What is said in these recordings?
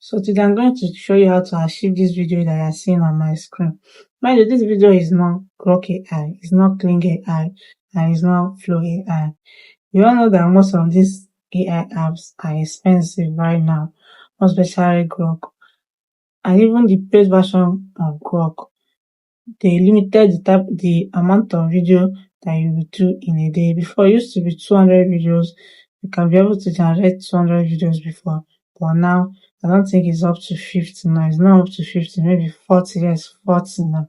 So today I'm going to show you how to achieve this video that you are seeing on my screen. Mind you, this video is not Grok AI, it's not Kling AI, and it's not Flow AI. You all know that most of these AI apps are expensive right now, more especially Grok. And even the paid version of Grok, they limited the amount of video that you will do in a day. Before, it used to be 200 videos. You can be able to generate 200 videos before, but now I don't think it's up to 50 now. It's not up to 50, maybe 40. Yes, 40 now.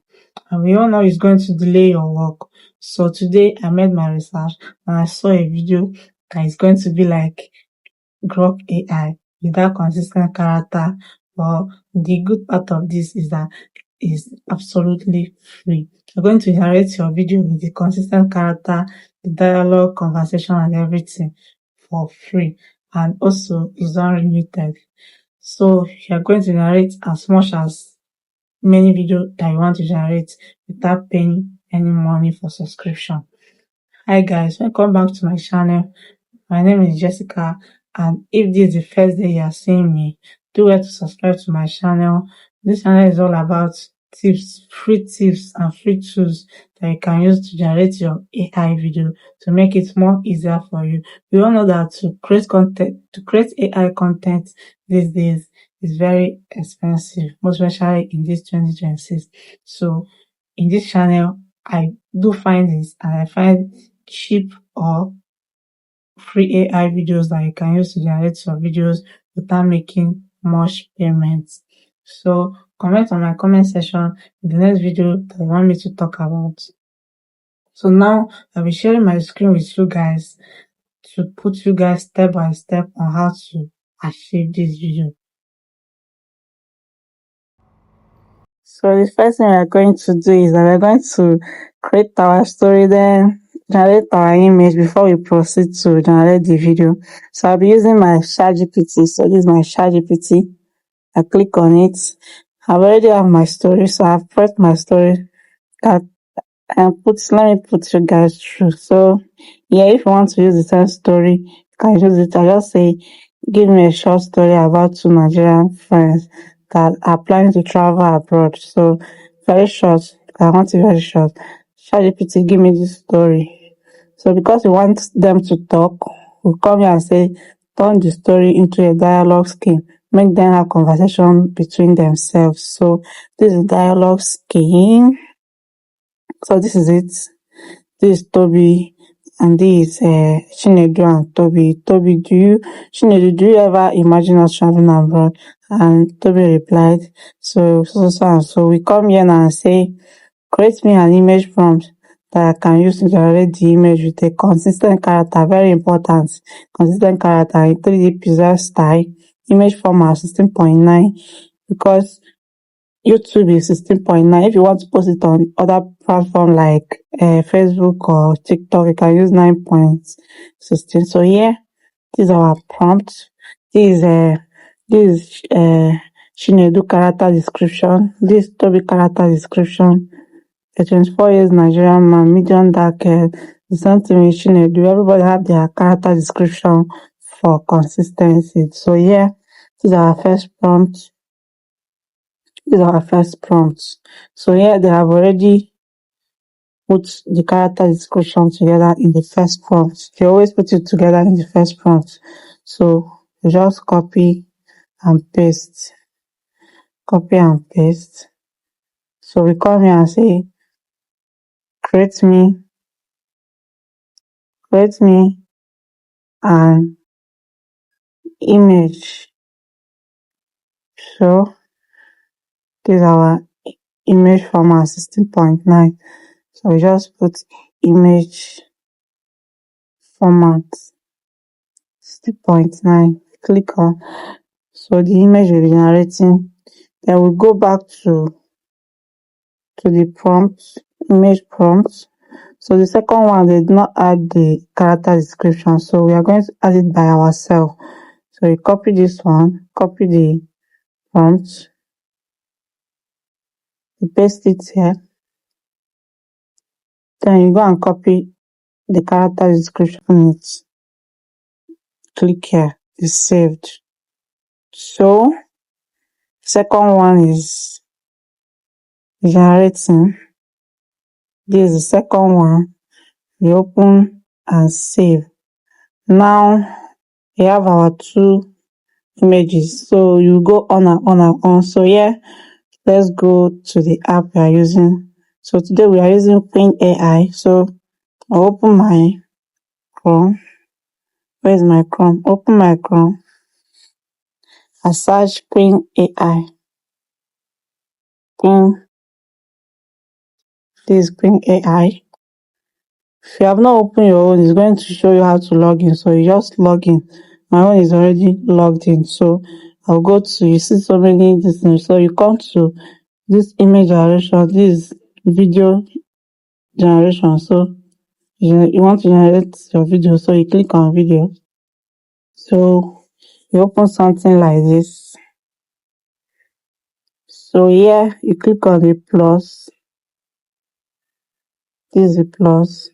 And we all know it's going to delay your work. So today I made my research and I saw a video that is going to be like Grok AI without consistent character. But the good part of this is that it's absolutely free. You're going to generate your video with the consistent character, the dialogue, conversation, and everything for free. And also, it's unlimited. So you're going to generate as much as many videos that you want to generate without paying any money for subscription. Hi guys, welcome back to my channel. My name is Jessica, and if this is the first day you are seeing me, do well to subscribe to my channel. This channel is all about tips, free tips and free tools that you can use to generate your AI video to make it more easier for you. We all know that to create AI content these days is very expensive, most especially in this 2026. So in this channel, I do find this, and I find cheap or free AI videos that you can use to generate your videos without making much payments. So comment on my comment section in the next video that you want me to talk about. So now I'll be sharing my screen with you guys to put you guys step by step on how to achieve this video. So the first thing we're going to do is that we're going to create our story, then generate our image before we proceed to generate the video. So I'll be using my ChatGPT. So this is my ChatGPT. I click on it. I've already have my story, so I've pressed my story and let me put you guys through. So yeah, if you want to use the same story, you can use it. I just say, give me a short story about two Nigerian friends that are planning to travel abroad. So very short. I want it very short. ChatGPT, give me this story. So because we want them to talk, we come here and say, turn the story into a dialogue scheme. Make them have conversation between themselves. So this is dialogue scheme. So this is it. This is Toby, and this is Chinedu and Toby. Chinedu, do you ever imagine us traveling abroad? And Toby replied, so and so. We come here now and say, create me an image prompt that I can use to generate the image with a consistent character. Very important. Consistent character in 3D pixel style. Image format 16.9, because YouTube is 16.9. If you want to post it on other platforms like Facebook or TikTok, you can use 9.16. So here, this is our prompt. This is Chinedu character description. This Toby character description. A 24 years Nigerian man, medium dark hair. The same thing with Chinedu. Everybody have their character description for consistency. So here, this is our first prompt. So here they have already put the character description together in the first prompt. They always put it together in the first prompt. So you just copy and paste. So we come here and say, create me an image. So this is our image format 16.9. So we just put image format 16.9. Click on. So the image will be generating. Then we'll go back to the prompt, image prompt. So the second one, they did not add the character description, so we are going to add it by ourselves. So you copy this one, copy the prompt, you paste it here, then you go and copy the character description on it. Click here, it's saved. So Second one is generating. This is the second one. We open and save. Now we have our two images. So you go on and on and on. So here, let's go to the app we are using. So today we are using Queen AI. So I'll open my Chrome. Where is my Chrome? Open my Chrome. I search Queen AI. This is Queen AI. If you have not opened your own, it's going to show you how to log in. So you just log in. My own is already logged in. So I'll go to, you see so many things. So you come to this image generation, this video generation. So you want to generate your video. So you click on video. So you open something like this. So here you click on the plus. This is the plus.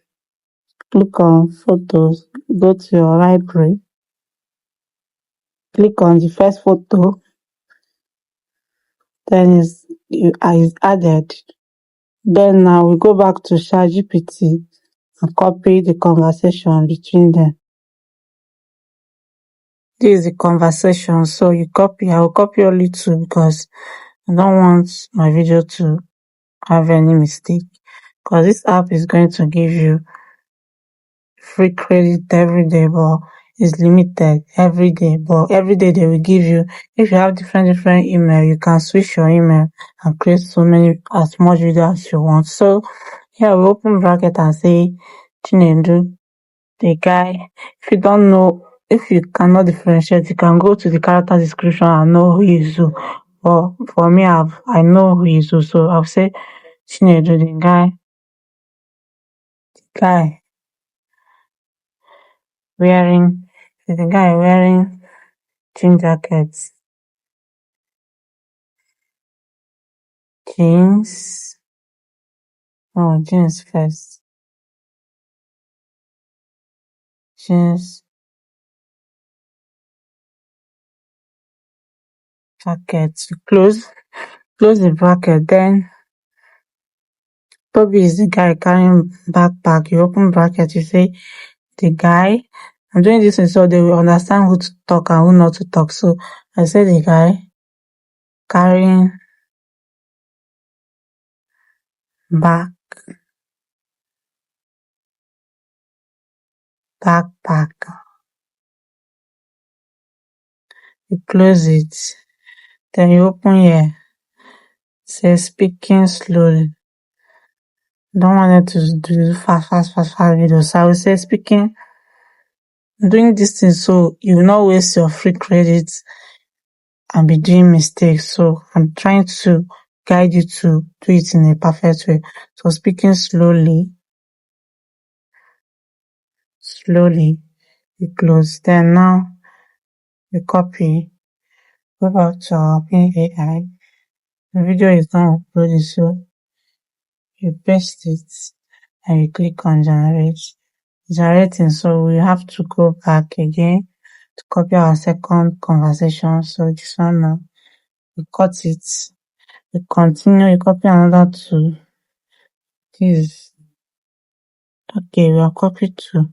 Click on photos. Go to your library. Click on the first photo. Then is added. Then now we go back to ChatGPT and copy the conversation between them. This is the conversation. So you copy. I will copy only two because I don't want my video to have any mistake. Because this app is going to give you free credit every day, but it's limited every day. But every day they will give you, if you have different email, you can switch your email and create so many, as much video as you want. So here we open bracket and say Chinedu, the guy. If you don't know, if you cannot differentiate, you can go to the character description and know who is who. But for me, I know who is who, so I'll say Chinedu, the guy wearing, the guy wearing jean jackets, jeans, jeans first, jeans, jacket, close the bracket. Then Toby is the guy carrying backpack. You open bracket, you say the guy. I'm doing this so they will understand who to talk and who not to talk. So I say the guy carrying backpack. You close it. Then you open here. Say speaking slowly. Don't want it to do fast videos. So I will say speaking, doing this thing so you will not waste your free credits and be doing mistakes. So I'm trying to guide you to do it in a perfect way. So speaking slowly, you close. Then now you copy, go back to our AI. The video is not uploaded, so you paste it and you click on generating. So we have to go back again to copy our second conversation. So this one now, we cut it, we continue, you copy another two. This, okay, we are copied two.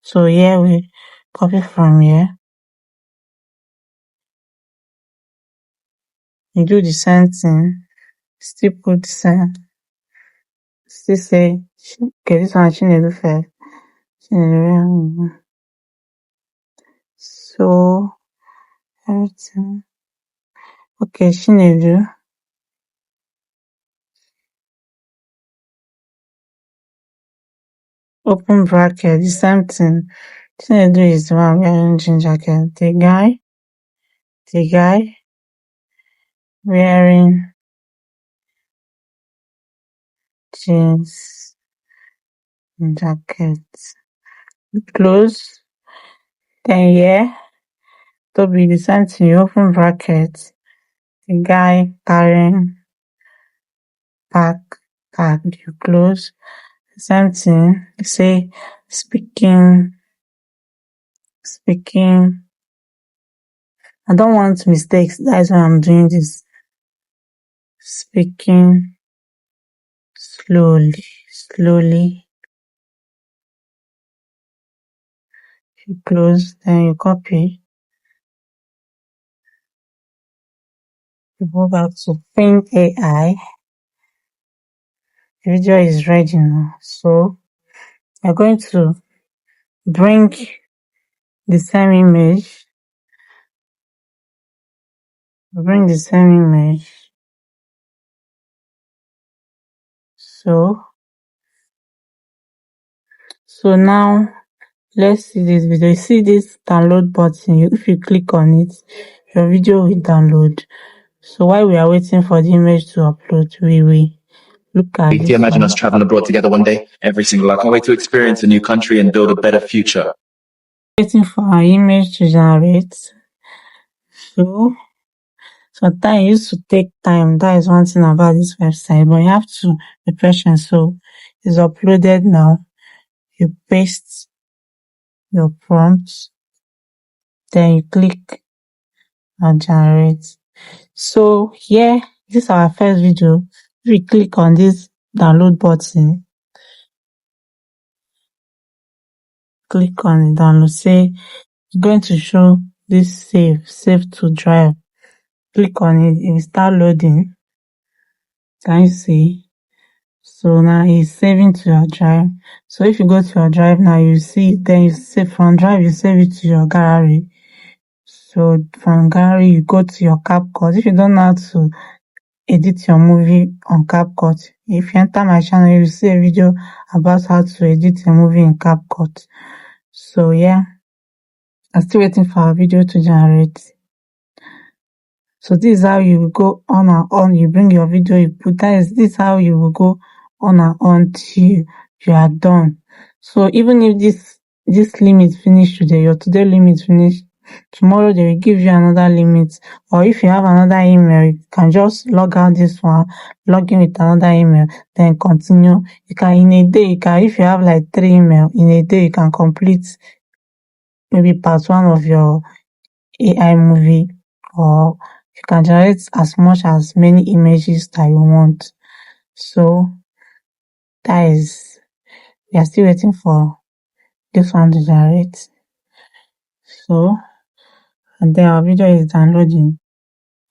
So here we copy from here. You do the same thing, still put the same, still say, okay, this one Chinedu first. So everything. Okay, Chinedu. Open bracket, the same thing. Chinedu is the one wearing jean jacket. The guy wearing jeans jacket. Close. Then here, to be the same thing, you open bracket. The guy carrying backpack. You close. Same thing. You say speaking I don't want mistakes. That is why I'm doing this. Speaking slowly. You close, then you copy. You go back to Ping AI. The video is ready now. So you're going to bring the same image. Bring the same image. So now let's see this video. You see this download button. If you click on it, your video will download. So while we are waiting for the image to upload, we look at Do you imagine us traveling abroad together one day? Every single, I can't wait to experience a new country and build a better future. Waiting for our image to generate. So sometimes it used to take time. That is one thing about this website, but you have to be patient. So it's uploaded now. You paste your prompt, then you click on generate. So here, this is our first video. If we click on this download button, click on the download, say it's going to show this save to drive. Click on it, it will start loading. Can you see? So now it's saving to your drive. So if you go to your drive now, you see, then you save from drive, you save it to your gallery. So from gallery, you go to your CapCut. If you don't know how to edit your movie on CapCut, if you enter my channel, you will see a video about how to edit a movie in CapCut. So yeah, I'm still waiting for our video to generate. So this is how you will go on and on. You bring your video, you put this is how you will go on and on till you are done. So even if this limit finish today, your today limit finish, tomorrow they will give you another limit. Or if you have another email, you can just log out this one, log in with another email, then continue. You can in a day, if you have like 3 emails, in a day you can complete maybe part 1 of your AI movie, or you can generate as much as many images that you want. So that is, we are still waiting for this one to generate. So, and then our video is downloading.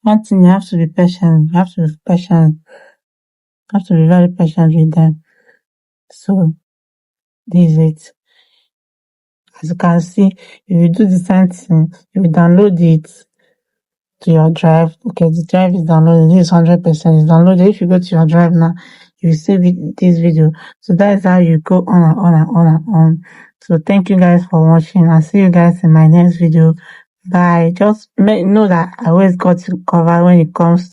One thing, you have to be patient. You have to be patient. You have to be very patient with them. So this is it. As you can see, if you do the same thing, you will download it to your drive. Okay, the drive is downloaded. This is 100%. It's downloaded. If you go to your drive now, you will save this video. So that is how you go on and on and on and on. So thank you guys for watching. I'll see you guys in my next video. Bye. Just know that I always got you covered when it comes